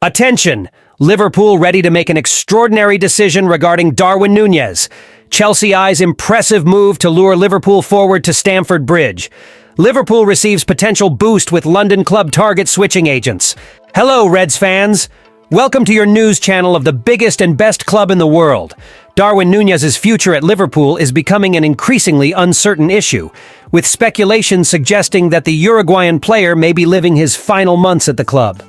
Attention! Liverpool ready to make an extraordinary decision regarding Darwin Nunez. Chelsea eyes impressive move to lure Liverpool forward to Stamford Bridge. Liverpool receives potential boost with London club target switching agents. Hello, Reds fans. Welcome to your news channel of the biggest and best club in the world. Darwin Nunez's future at Liverpool is becoming an increasingly uncertain issue, with speculation suggesting that the Uruguayan player may be living his final months at the club.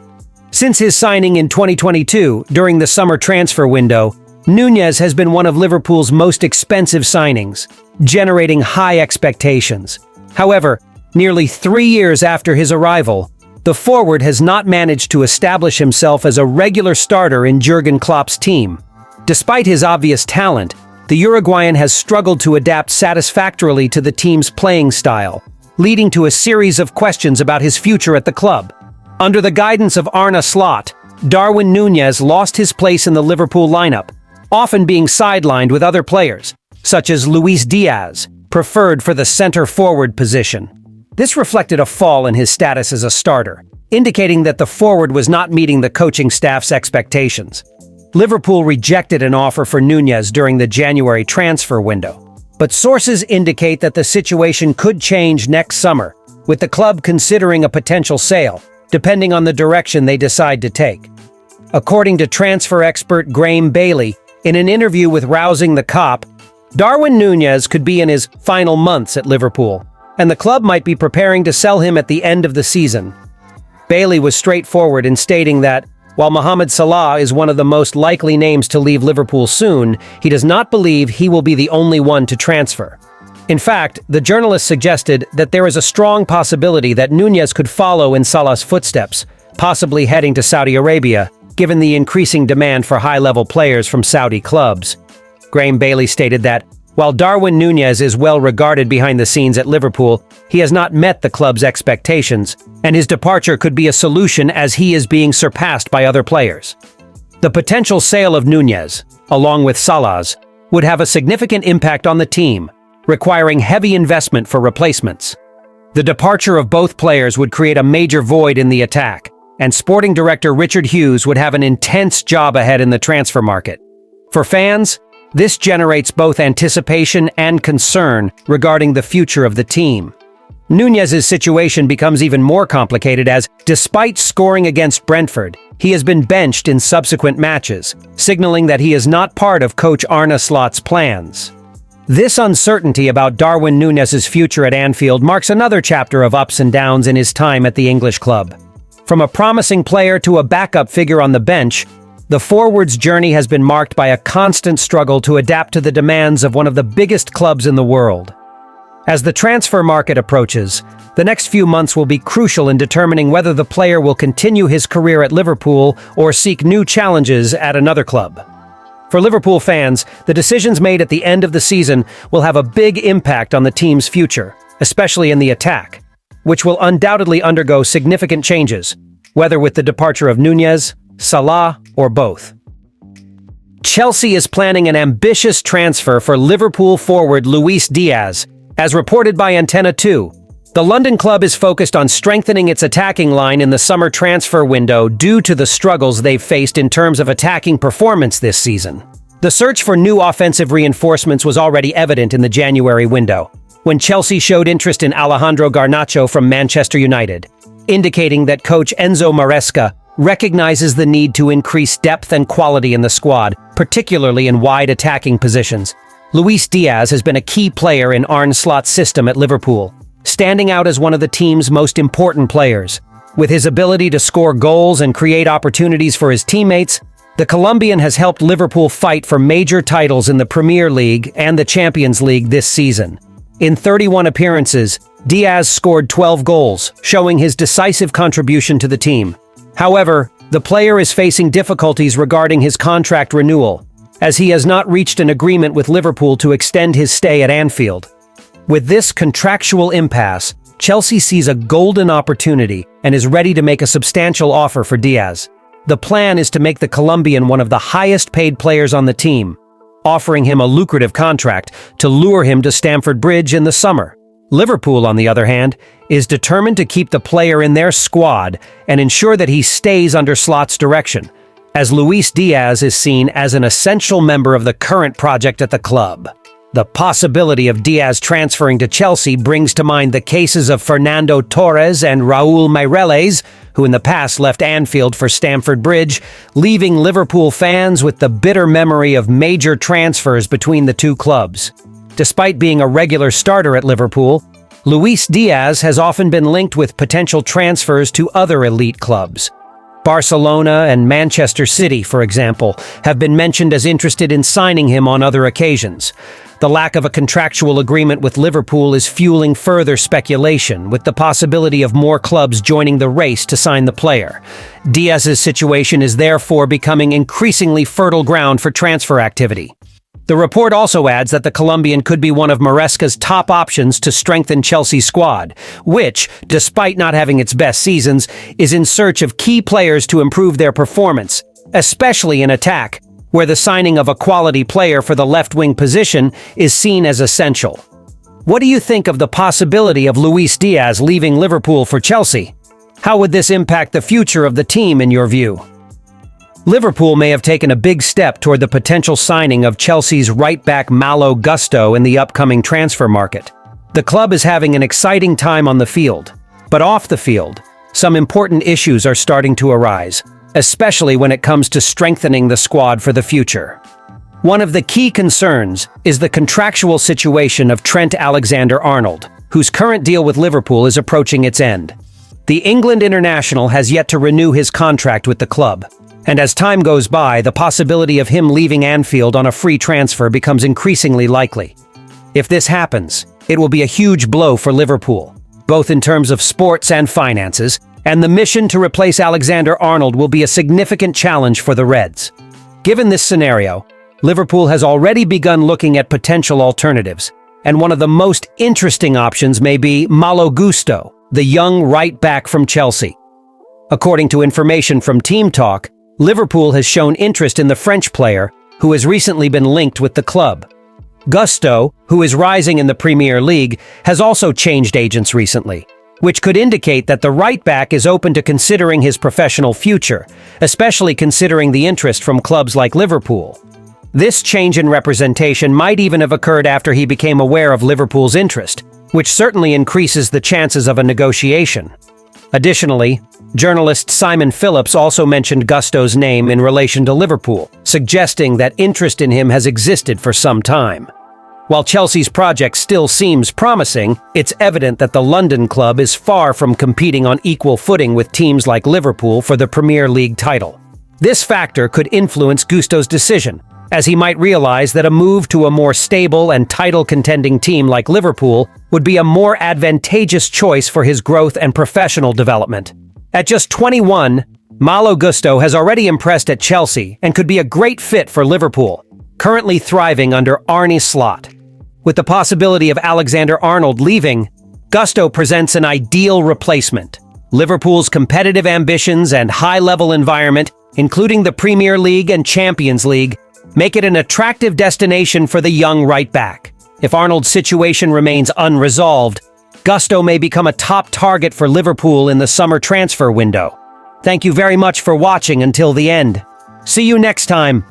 Since his signing in 2022, during the summer transfer window, Nunez has been one of Liverpool's most expensive signings, generating high expectations. However, nearly 3 years after his arrival, the forward has not managed to establish himself as a regular starter in Jurgen Klopp's team. Despite his obvious talent, the Uruguayan has struggled to adapt satisfactorily to the team's playing style, leading to a series of questions about his future at the club. Under the guidance of Arne Slot, Darwin Nunez lost his place in the Liverpool lineup, often being sidelined with other players, such as Diaz, preferred for the center-forward position. This reflected a fall in his status as a starter, indicating that the forward was not meeting the coaching staff's expectations. Liverpool rejected an offer for Nunez during the January transfer window, but sources indicate that the situation could change next summer, with the club considering a potential sale, depending on the direction they decide to take. According to transfer expert Graham Bailey, in an interview with Rousing the Cop, Darwin Nunez could be in his final months at Liverpool, and the club might be preparing to sell him at the end of the season. Bailey was straightforward in stating that, while Mohamed Salah is one of the most likely names to leave Liverpool soon, he does not believe he will be the only one to transfer. In fact, the journalist suggested that there is a strong possibility that Nunez could follow in Salah's footsteps, possibly heading to Saudi Arabia, given the increasing demand for high-level players from Saudi clubs. Graham Bailey stated that, while Darwin Nunez is well regarded behind the scenes at Liverpool, he has not met the club's expectations, and his departure could be a solution as he is being surpassed by other players. The potential sale of Nunez, along with Salah's, would have a significant impact on the team, requiring heavy investment for replacements. The departure of both players would create a major void in the attack, and sporting director Richard Hughes would have an intense job ahead in the transfer market. For fans, this generates both anticipation and concern regarding the future of the team. Nunez's situation becomes even more complicated as, despite scoring against Brentford, he has been benched in subsequent matches, signaling that he is not part of coach Arne Slot's plans. This uncertainty about Darwin Nunez's future at Anfield marks another chapter of ups and downs in his time at the English club. From a promising player to a backup figure on the bench, the forward's journey has been marked by a constant struggle to adapt to the demands of one of the biggest clubs in the world. As the transfer market approaches, the next few months will be crucial in determining whether the player will continue his career at Liverpool or seek new challenges at another club. For Liverpool fans, the decisions made at the end of the season will have a big impact on the team's future, especially in the attack, which will undoubtedly undergo significant changes, whether with the departure of Nunez, Salah, or both. Chelsea is planning an ambitious transfer for Liverpool forward Luis Diaz, as reported by Antenna 2. The London club is focused on strengthening its attacking line in the summer transfer window due to the struggles they've faced in terms of attacking performance this season. The search for new offensive reinforcements was already evident in the January window, when Chelsea showed interest in Alejandro Garnacho from Manchester United, indicating that coach Enzo Maresca recognizes the need to increase depth and quality in the squad, particularly in wide attacking positions. Luis Diaz has been a key player in Arne Slot's system at Liverpool, standing out as one of the team's most important players. With his ability to score goals and create opportunities for his teammates, the Colombian has helped Liverpool fight for major titles in the Premier League and the Champions League this season. In 31 appearances, Diaz scored 12 goals, showing his decisive contribution to the team. However, the player is facing difficulties regarding his contract renewal, as he has not reached an agreement with Liverpool to extend his stay at Anfield. With this contractual impasse, Chelsea sees a golden opportunity and is ready to make a substantial offer for Diaz. The plan is to make the Colombian one of the highest-paid players on the team, offering him a lucrative contract to lure him to Stamford Bridge in the summer. Liverpool, on the other hand, is determined to keep the player in their squad and ensure that he stays under Slott's direction, as Luis Diaz is seen as an essential member of the current project at the club. The possibility of Diaz transferring to Chelsea brings to mind the cases of Fernando Torres and Raul Meireles, who in the past left Anfield for Stamford Bridge, leaving Liverpool fans with the bitter memory of major transfers between the two clubs. Despite being a regular starter at Liverpool, Luis Diaz has often been linked with potential transfers to other elite clubs. Barcelona and Manchester City, for example, have been mentioned as interested in signing him on other occasions. The lack of a contractual agreement with Liverpool is fueling further speculation, with the possibility of more clubs joining the race to sign the player. Diaz's situation is therefore becoming increasingly fertile ground for transfer activity. The report also adds that the Colombian could be one of Maresca's top options to strengthen Chelsea's squad, which, despite not having its best seasons, is in search of key players to improve their performance, especially in attack, where the signing of a quality player for the left-wing position is seen as essential. What do you think of the possibility of Luis Diaz leaving Liverpool for Chelsea? How would this impact the future of the team in your view? Liverpool may have taken a big step toward the potential signing of Chelsea's right-back Malo Gusto in the upcoming transfer market. The club is having an exciting time on the field, but off the field, some important issues are starting to arise, especially when it comes to strengthening the squad for the future. One of the key concerns is the contractual situation of Trent Alexander-Arnold, whose current deal with Liverpool is approaching its end. The England international has yet to renew his contract with the club, and as time goes by, the possibility of him leaving Anfield on a free transfer becomes increasingly likely. If this happens, it will be a huge blow for Liverpool, both in terms of sports and finances, and the mission to replace Alexander-Arnold will be a significant challenge for the Reds. Given this scenario, Liverpool has already begun looking at potential alternatives, and one of the most interesting options may be Malo Gusto, the young right-back from Chelsea. According to information from Team Talk, Liverpool has shown interest in the French player, who has recently been linked with the club. Gusto, who is rising in the Premier League, has also changed agents recently, which could indicate that the right-back is open to considering his professional future, especially considering the interest from clubs like Liverpool. This change in representation might even have occurred after he became aware of Liverpool's interest, which certainly increases the chances of a negotiation. Additionally, journalist Simon Phillips also mentioned Gusto's name in relation to Liverpool, suggesting that interest in him has existed for some time. While Chelsea's project still seems promising, it's evident that the London club is far from competing on equal footing with teams like Liverpool for the Premier League title. This factor could influence Gusto's decision, as he might realize that a move to a more stable and title-contending team like Liverpool would be a more advantageous choice for his growth and professional development. At just 21, Malo Gusto has already impressed at Chelsea and could be a great fit for Liverpool, currently thriving under Arne Slot. With the possibility of Alexander-Arnold leaving, Gusto presents an ideal replacement. Liverpool's competitive ambitions and high-level environment, including the Premier League and Champions League, make it an attractive destination for the young right-back. If Arnold's situation remains unresolved, Gusto may become a top target for Liverpool in the summer transfer window. Thank you very much for watching until the end. See you next time.